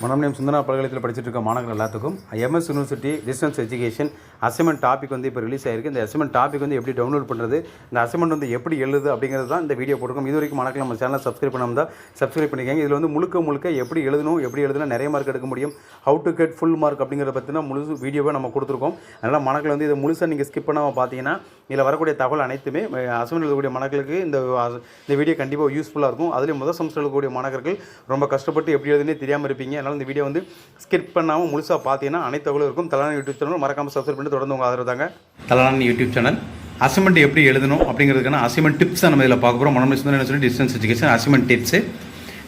வணக்கம். சுந்தரா பல்கலைக்கழகத்தில் படிச்சுட்டு இருக்க மாணவர்கள் எல்லாத்துக்கும் MS university distance education assignment topic இப்போ ரிலீஸ் ஆயிருக்கு. இந்த அசைன்மெண்ட் டாபிக் எப்படி டவுன்லோட் பண்ணுறது, இந்த அசைன்மெண்ட் எப்படி எழுது அப்படிங்கிறது தான் இந்த வீடியோ போட்டுருக்கோம். இது வரைக்கும் மாணவர்கள் நம்ம சேனலை சப்ஸ்கிரைப் பண்ணாமல் தான் சப்ஸ்கிரைப் பண்ணிக்கோங்க. இதில் முழுக்க எப்படி எழுதணும், எப்படி எழுதுனா நிறைய மார்க் எடுக்க முடியும், how to get full mark அப்படிங்கிறத பற்றினா முழு வீடியோவை நம்ம கொடுத்துருக்கோம். அதனால் மாணவர்கள் இதை முழுசாக நீங்கள் ஸ்கிப் பண்ணாமல் பார்த்தீங்கன்னா இதில் வரக்கூடிய தகவல் அனைத்துமே அசைன்மெண்ட் எழுதக்கூடிய மாணவர்களுக்கு இந்த வீடியோ கண்டிப்பாக யூஸ்ஃபுல்லாக இருக்கும். அதுலேயும் முதல் செமஸ்டர் எழுதக்கூடிய மாணவர்கள் ரொம்ப கஷ்டப்பட்டு எப்படி எழுதுனே தெரியாமல் இருப்பீங்க. அதனால் இந்த வீடியோ ஸ்கிப் பண்ணாமல் முழுசாக பார்த்தீங்கன்னா அனைத்து தகவலும் இருக்கும். தலானி யூடியூப் சேனல் மறக்காமல் சப்ஸ்கிரைப் பண்ணி தொடர்ந்து உங்கள் ஆதரவு தாங்க. தலானி யூடியூப் சேனல் அசைன்மெண்ட் எப்படி எழுதணும் அப்படிங்கிறதுக்கான அசைன்மெண்ட் டிப்ஸ் தான் நம்ம இதில் பார்க்க போகிறோம். மனம் சுந்தர university distance education assignment tips.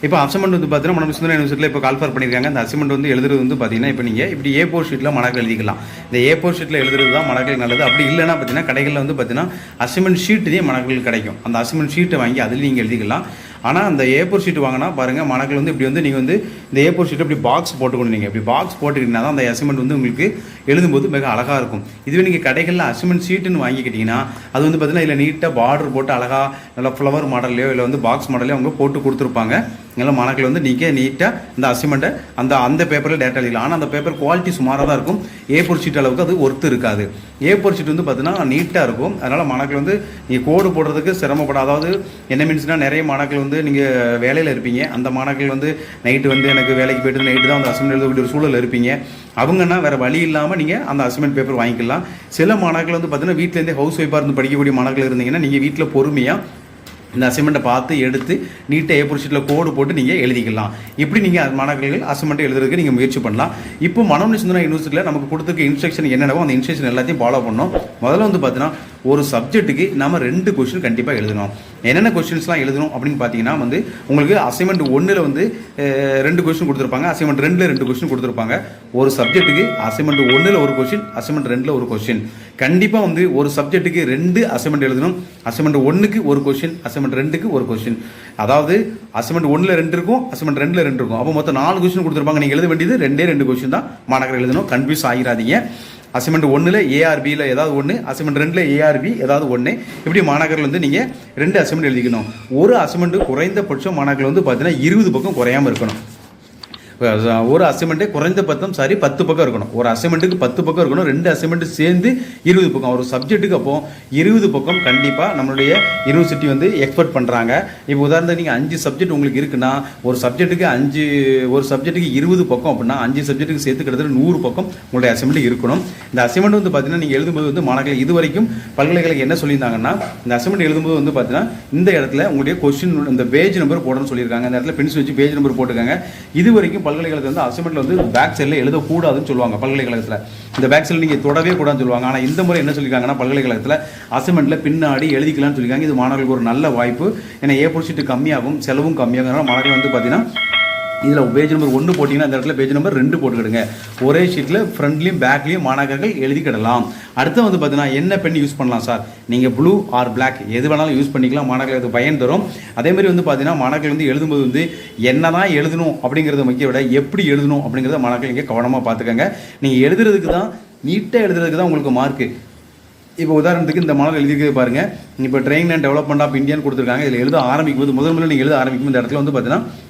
இப்போ அசைன்மெண்ட் பார்த்தீங்கன்னா மனம் சுந்தர யூனிவர்சிட்டியில் இப்போ கால்ஃபர் பண்ணியிருக்காங்க. இந்த அசைன்மெண்ட் எழுதுறது பார்த்தீங்கன்னா இப்போ நீங்கள் இப்படி A4 ஷீட்டில் மாணவர்கள் எழுதிக்கலாம். இந்த A4 ஷீட்டில் எழுதுறது தான் மாணவர்களுக்கு நல்லது. அப்படி இல்லைன்னா பார்த்தீங்கன்னா கடைகளில் பார்த்தீங்கன்னா அசைன்மெண்ட் ஷீட்டு மாணவர்களுக்கு கிடைக்கும். அந்த அசைன்மெண்ட் ஷீட்டை வாங்கி அதில் நீங்கள் எழுதிக்கலாம். ஆனால் அந்த A4 ஷீட் வாங்கினா பாருங்கள், மாணவர்கள் இப்படி நீங்கள் இந்த A4 ஷீட்டை இப்படி பாக்ஸ் போட்டுக்கணும். நீங்கள் இப்படி பாக்ஸ் போட்டுக்கிட்டீங்கன்னா தான் அந்த அசைன்மெண்ட் உங்களுக்கு எழுதும்போது மிக அழகாக இருக்கும். இதுவே நீங்கள் கடைகளில் அசைன்மெண்ட் ஷீட்டுன்னு வாங்கிக்கிட்டிங்கன்னா அது பார்த்தீங்கன்னா இதில் நீட்டாக பார்டர் போட்டு அழகாக நல்லா ஃப்ளவர் மாடல்லையோ இல்லை பாக்ஸ் மாடலையோ அவங்க போட்டு கொடுத்துருப்பாங்க. அதனால் மாணவர்கள் நீங்கள் நீட்டாக இந்த அசைன்மெண்ட்டை அந்த பேப்பரில் டேட்டா எழுதிக்கலாம். ஆனால் அந்த பேப்பர் குவாலிட்டி சுமாராக தான் இருக்கும். A4 ஷீட் அளவுக்கு அது ஒர்த்து இருக்காது. A4 ஷீட் பார்த்தீங்கன்னா நீட்டாக இருக்கும். அதனால் மாணவர்கள் நீங்கள் கோடு போடுறதுக்கு சிரமப்பட, அதாவது என்ன மீன்ஸ்னால் நிறைய மாணவர்கள் நீங்கள் வேலையில் இருப்பீங்க. அந்த மாணவர்கள் நைட்டு எனக்கு வேலைக்கு போய்ட்டு நைட்டு தான் அந்த அசைன்மெண்ட் எழுதக்கூடிய ஒரு சூழல் இருப்பீங்க. அவங்கன்னா வேறு வழி இல்லாமல் நீங்கள் அந்த அசைன்மெண்ட் பேப்பர் வாங்கிக்கலாம். சில மாணவர்கள் பார்த்தீங்கன்னா வீட்டிலேருந்தே ஹவுஸ் ஒய்ஃபாக இருந்து படிக்கக்கூடிய மாணவர்கள் இருந்தீங்கன்னா நீங்கள் வீட்டில் பொறுமையாக இந்த அசைன்மெண்ட்டை பார்த்து எடுத்து நீட்டாக A4 ஷீட்டில் கோடு போட்டு நீங்கள் எழுதிக்கலாம். இப்படி நீங்கள் மாணவர்கள் அசைன்மெண்ட் எழுதுறதுக்கு நீங்கள் முயற்சி பண்ணலாம். இப்போ மனம் சுந்தரா யூனிவர்சிட்டியில் நமக்கு கொடுத்துருக்க இன்ஸ்ட்ரக்ஷன் என்னென்னவோ அந்த இன்ஸ்ட்ரக்ஷன் எல்லாத்தையும் ஃபாலோ பண்ணோம். முதல்ல பார்த்தீங்கன்னா ஒரு சப்ஜெக்ட்டுக்கு நம்ம 2 கொஸ்டின் கண்டிப்பாக எழுதணும். என்னென்ன கொஸ்டின்ஸ்லாம் எழுதணும் அப்படின்னு பார்த்தீங்கன்னா உங்களுக்கு அசைன்மெண்ட் 1ல் 2 கொஸ்டின் கொடுத்துருப்பாங்க, அசைன்மெண்ட் 2ல் 2 கொஸ்டின் கொடுத்துருப்பாங்க. ஒரு சப்ஜெக்ட்டுக்கு அசைன்மெண்ட் 1ல் ஒரு கொஸ்டின், அசைன்மெண்ட் 2ல் ஒரு கொஸ்டின். கண்டிப்பாக ஒரு சப்ஜெக்ட்டுக்கு 2 அசைன்மெண்ட் எழுதணும். அசைன்மெண்ட் 1க்கு ஒரு கொஸ்டின், அசைன்மெண்ட் 2க்கு ஒரு கொஸ்டின். அதாவது அசைன்மெண்ட் 1ல் 2 இருக்கும், அசைன்மெண்ட் 2ல் 2 இருக்கும். அப்போ மொத்தம் 4 கொஸ்டின் கொடுத்துருப்பாங்க. நீங்கள் எழுத வேண்டியது 2 கொஸ்டின் தான் மாணவர்கள் எழுதணும். கன்ஃபியூஸ் ஆகிடாதீங்க. அசைன்மெண்ட் 1ல் ARBயில் ஏதாவது ஒன்று, அசைன்மெண்ட் 2ல் ARB ஏதாவது ஒன்று. இப்படி மாணவர்கள் நீங்கள் 2 அசைன்மெண்ட் எழுதிக்கணும். ஒரு அசைன்மெண்ட் குறைந்தபட்சம் மாணவர்கள் பார்த்தீங்கன்னா 20 பக்கம் குறையாமல் இருக்கணும். ஒரு அசைன்மெண்ட்டே குறைந்தபட்சம் 10 பக்கம் இருக்கணும். ஒரு அசைன்மெண்ட்டுக்கு 10 பக்கம் இருக்கணும். 2 அசைன்மெண்ட் சேர்ந்து 20 பக்கம். ஒரு சப்ஜெக்ட்டுக்கு அப்போ 20 பக்கம் கண்டிப்பாக நம்மளுடைய யூனிவர்சிட்டி எக்ஸ்பெக்ட் பண்ணுறாங்க. இப்போ உதாரணத்துக்கு நீங்கள் 5 சப்ஜெக்ட் உங்களுக்கு இருக்குன்னா ஒரு சப்ஜெக்ட்டுக்கு 20 பக்கம் அப்படின்னா 5 சப்ஜெக்ட்டுக்கு சேர்த்து கிட்டத்தட்ட 100 பக்கம் உங்களுடைய அசைன்மெண்ட் இருக்கணும். இந்த அசைன்மெண்ட் பார்த்தீங்கன்னா நீங்கள் எழுதும்போது மாணவர்கள் இது வரைக்கும் பல்கலைக்கழகம் என்ன சொல்லியிருந்தாங்கன்னா, இந்த அசைன்மெண்ட் எழுதும்போது பார்த்தீங்கன்னா இந்த இடத்துல உங்களுடைய கொஸ்டின் இந்த பேஜ் நம்பர் போடணும்னு சொல்லியிருக்காங்க. இந்த இடத்துல பென்சில் வச்சு பேஜ் நம்பர் போட்டுருக்காங்க. இது வரைக்கும் பல்கலைக்கழகத்தில் அசைன்மெண்ட்ல பேக் சைடில் எழுதக்கூடாதுன்னு சொல்லுவாங்க. பல்கலைக்கழகத்தில் இந்த பேக் சைடில் நீங்கள் தொடவே கூடாதுன்னு சொல்லுவாங்க. ஆனால் இந்த முறை என்ன சொல்லியிருக்காங்கன்னா பல்கலைக்கழகத்தில் அசைன்மெண்ட்டில் பின்னாடி எழுதிக்கலாம்னு சொல்லியிருக்காங்க. இது மாணவர்களுக்கு ஒரு நல்ல வாய்ப்பு. ஏன்னா A4 ஷீட்டு கம்மியாகும், செலவும் கம்மியாகும். மாணவர்கள் பார்த்தீங்கன்னா இதில் பேஜ் நம்பர் 1 போட்டிங்கன்னா அந்த இடத்துல பேஜ் நம்பர் 2 போட்டுக்கிடுங்க. ஒரே ஷீட்டில் ஃப்ரண்ட்லையும் பேக்லையும் மாணவர்கள் எழுதிக்கிடலாம். அடுத்து பார்த்தீங்கன்னா என்ன பென் யூஸ் பண்ணலாம் சார், நீங்கள் ப்ளூ ஆர் பிளாக் எது வேணாலும் யூஸ் பண்ணிக்கலாம். மாணவர்கள் அது பயன் தரும். அதேமாதிரி பார்த்தீங்கன்னா மாணவர்கள் எழுதும்போது என்ன தான் எழுதணும் அப்படிங்கிறத முக்கிய விட எப்படி எழுதணும் அப்படிங்கிறத மாணவர்கள் இங்கே கவனமாக பார்த்துக்கங்க. நீங்கள் எழுதுறதுக்கு தான், நீட்டாக எழுதுறதுக்கு தான் உங்களுக்கு மார்க்கு. இப்போ உதாரணத்துக்கு இந்த மாணவர் எழுதிக்கிறது பாருங்கள். இப்போ ட்ரைனிங் அண்ட் டெவலப்மெண்ட் ஆஃப் இந்தியான்னு கொடுத்துருக்காங்க. இதில் எழுத ஆரம்பிக்கும் போது முதல்ல நீங்கள் எழுத ஆரம்பிக்கும் இந்த இடத்துல பார்த்தீங்கன்னா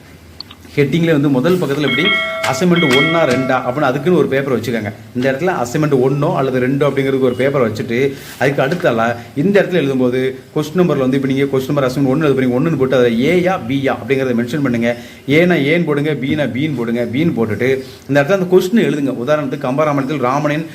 ஹெட்டிங்கில் முதல் பக்கத்தில் எப்படி அசைன்மெண்ட் 1ஆ 2ஆ அப்படின்னு அதுக்குன்னு ஒரு பேப்பர் வச்சுக்கோங்க. இந்த இடத்துல அசைன்மெண்ட் 1 அல்லது 2 அப்படிங்கிறதுக்கு ஒரு பேப்பர் வச்சுட்டு அதுக்கு அடுத்தால இந்த இடத்துல எழுதும்போது கொஸ்டின் நம்பரில் இப்போ நீங்கள் கொஸ்டின் நம்பர் அசைன்மெண்ட் 1 எழுதுறீங்க, 1ன்னு போட்டு அதை ஏயா பியா அப்படிங்கிறத மென்ஷன் பண்ணுங்கள். ஏன்னா ஏன்னு போடுங்க, பீனா பீன் போடுங்க. பீன் போட்டுட்டு இந்த இடத்துல அந்த கொஸ்டின் எழுதுங்க. உதாரணத்துக்கு கம்பராமாயணத்தில் ராமனின்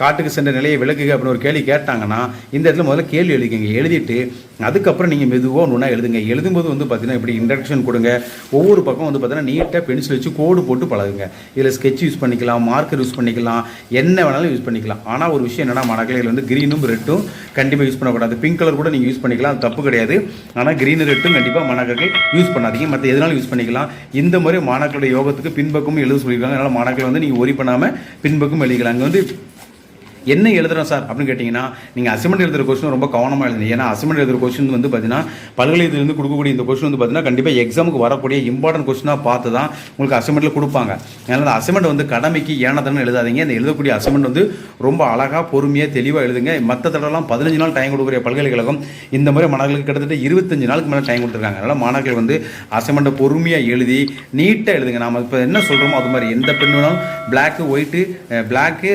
காட்டுக்கு சென்ற நிலையை விளக்குக அப்படின்னு ஒரு கேள்வி கேட்டாங்கன்னா இந்த இடத்துல முதல்ல கேள்வி எழுதிக்கங்க. எழுதிட்டு அதுக்கப்புறம் நீங்கள் மெதுவாக ஒன்றா எழுதுங்க. எழுதும்போது பார்த்தீங்கன்னா இப்படி இன்ட்ரடக்ஷன் கொடுங்க. ஒவ்வொரு பக்கம் பார்த்தீங்கன்னா நீட்டாக பென்சில் வச்சு கோடு போட்டு பழகுங்க. இதில் ஸ்கெட்ச் யூஸ் பண்ணிக்கலாம், மார்க்கர் யூஸ் பண்ணிக்கலாம், என்ன வேணாலும் யூஸ் பண்ணிக்கலாம். ஆனால் ஒரு விஷயம் என்னன்னா மாணவர்கள் க்ரீனும் ரெட்டும் கண்டிப்பாக யூஸ் பண்ணக்கூடாது. பிங்க் கலர் கூட நீங்கள் யூஸ் பண்ணிக்கலாம், அது தப்பு கிடையாது. ஆனால் க்ரீன் ரெட்டும் கண்டிப்பாக மாணவர்கள் யூஸ் பண்ணாதீங்க. மற்ற எதனாலும் யூஸ் பண்ணிக்கலாம். இந்த மாதிரி மாணவர்களுடைய யோகத்துக்கு பின்பக்கமும் எழுத சொல்லியிருக்காங்க. அதனால் மாணவர்கள் நீங்கள் ஒரி பண்ணாமல் பின்பக்கம் எழுதிக்கலாம். அங்கே என்ன எழுதுறோம் சார் அப்படின்னு கேட்டிங்கன்னா, நீங்கள் அசைன்மெண்ட் எழுதுகிற கொஸ்டின் ரொம்ப கவனமாக எழுதுங்க. ஏன்னா அசைன்மெண்ட் எழுதுகிற கொஸ்டின் வந்து பார்த்தீங்கன்னா பல்கலைக்கழகத்திலிருந்து கொடுக்கக்கூடிய இந்த கொஸ்டின் வந்து பார்த்தீங்கன்னா கண்டிப்பாக எக்ஸாமுக்கு வரக்கூடிய இம்பார்ட்டன்ட் கொஸ்டினாக பார்த்து தான் உங்களுக்கு அசைன்மெண்ட்டில் கொடுப்பாங்க. அதனால் அந்த அசைன்மெண்ட் வந்து கடமைக்கு ஏனதானு எழுதாதீங்க. இந்த எழுதக்கூடிய அசைன்மெண்ட் வந்து ரொம்ப அழகாக பொறுமையாக தெளிவாக எழுதுங்க. மற்ற தடவைலாம் 15 நாள் டைம் கொடுக்குற பல்கலைக்கழகம் இந்த மாதிரி மாணவர்களுக்கு கிட்டத்தட்ட 25 நாளுக்கு மேலே டைம் கொடுத்துருக்காங்க. அதனால் மாணவர்கள் வந்து அசைன்மெண்ட்டை பொறுமையாக எழுதி நீட்டாக எழுதுங்க. நாம் இப்போ என்ன சொல்கிறோமோ அது மாதிரி எந்த பென் வேணாலும் black white block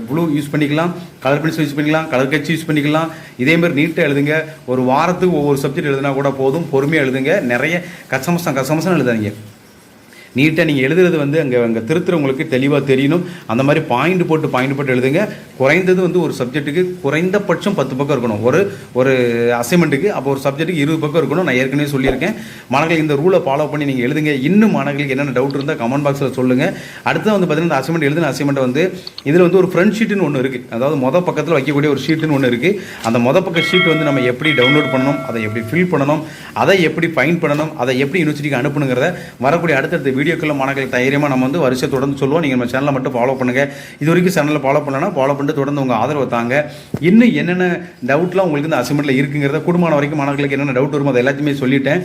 blue use பண்ணிக்கலாம், கலர் பென்சில் யூஸ் பண்ணிக்கலாம், கலர் கட்சி யூஸ் பண்ணிக்கலாம். இதேமாதிரி நீட்டாக எழுதுங்க. ஒரு வாரத்துக்கு ஒவ்வொரு சப்ஜெக்ட் எழுதுனா கூட போதும். பொறுமையாக எழுதுங்க. நிறைய கசமசம் எழுதாதீங்க. நீட்டாக நீங்கள் எழுதுறது வந்து அங்கே திருத்துறவங்களுக்கு தெளிவாக தெரியணும். அந்த மாதிரி பாயிண்ட் போட்டு எழுதுங்க. குறைந்தது வந்து ஒரு சப்ஜெக்ட்டுக்கு குறைந்தபட்சம் 10 பக்கம் இருக்கணும். ஒரு அசைன்மெண்ட்டுக்கு. அப்போ ஒரு சப்ஜெக்ட்டுக்கு 20 பக்கம் இருக்கணும். நான் ஏற்கனவே சொல்லியிருக்கேன். மாணவர்கள் இந்த ரூலை ஃபாலோ பண்ணி நீங்கள் எழுதுங்க. இன்னும் மாணவர்களுக்கு என்னென்ன டவுட் இருந்தால் கமெண்ட் பாக்ஸில் சொல்லுங்கள். அடுத்து வந்து பார்த்தீங்கன்னா இந்த அசைன்மெண்ட் எழுதின அசைன்மெண்ட் வந்து இதில் வந்து ஒரு ஃப்ரண்ட் ஷீட்டுன்னு ஒன்று இருக்குது. அதாவது மொதல் பக்கத்தில் வைக்கக்கூடிய ஒரு ஷீட்டுன்னு ஒன்று இருக்குது. அந்த மொதல் பக்க ஷீட் வந்து நம்ம எப்படி டவுன்லோட் பண்ணணும், அதை எப்படி ஃபில் பண்ணணும், அதை எப்படி ஃபைண்ட் பண்ணணும், அதை எப்படி யூனிவர்சிட்டிக்கு அனுப்பணுங்கிறத வரக்கூடிய அடுத்தடுத்த வீடியோக்களில் மாணவர்கள் தைரியமாக நம்ம வந்து வரிசை தொடர்ந்து சொல்லுவோம். நீங்கள் நம்ம சேனலை மட்டும் ஃபாலோ பண்ணுங்கள். இது வரைக்கும் சேனலில் ஃபாலோ பண்ணலன்னா ஃபாலோ பண்ணிட்டு தொடர்ந்து உங்கள் ஆதரவு தாங்க. இன்னும் என்னென்ன டவுட்லாம் உங்களுக்கு இந்த அசைன்மெண்ட்டில் இருக்குங்கிறத கூடுமான வரைக்கும் மாணவர்களுக்கு என்னென்ன டவுட் வருமோ அதை எல்லாத்தையுமே சொல்லிட்டேன்.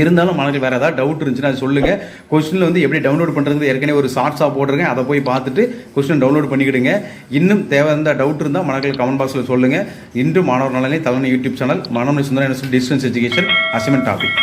இருந்தாலும் மாணவர்கள் வேறு ஏதாவது டவுட் இருந்துச்சுன்னா அது சொல்லுங்கள். கொஸ்டினில் வந்து எப்படி டவுன்லோட் பண்ணுறது ஏற்கனவே ஒரு ஷார்ட்ஸாக போடுறேங்க. அதை போய் பார்த்துட்டு கொஸ்டின் டவுன்லோட் பண்ணிக்கிடுங்க. இன்னும் தேவை இருந்தால் டவுட் இருந்தால் மாணவர்கள் கமெண்ட் பாக்ஸில் சொல்லுங்கள். இன்று மாணவர் நலனை தலைமை யூடியூப் சேனல் மாணவனை சுந்தர டிஸ்டன்ஸ் எஜுகேஷன் அசைன்மெண்ட் டாபிக்.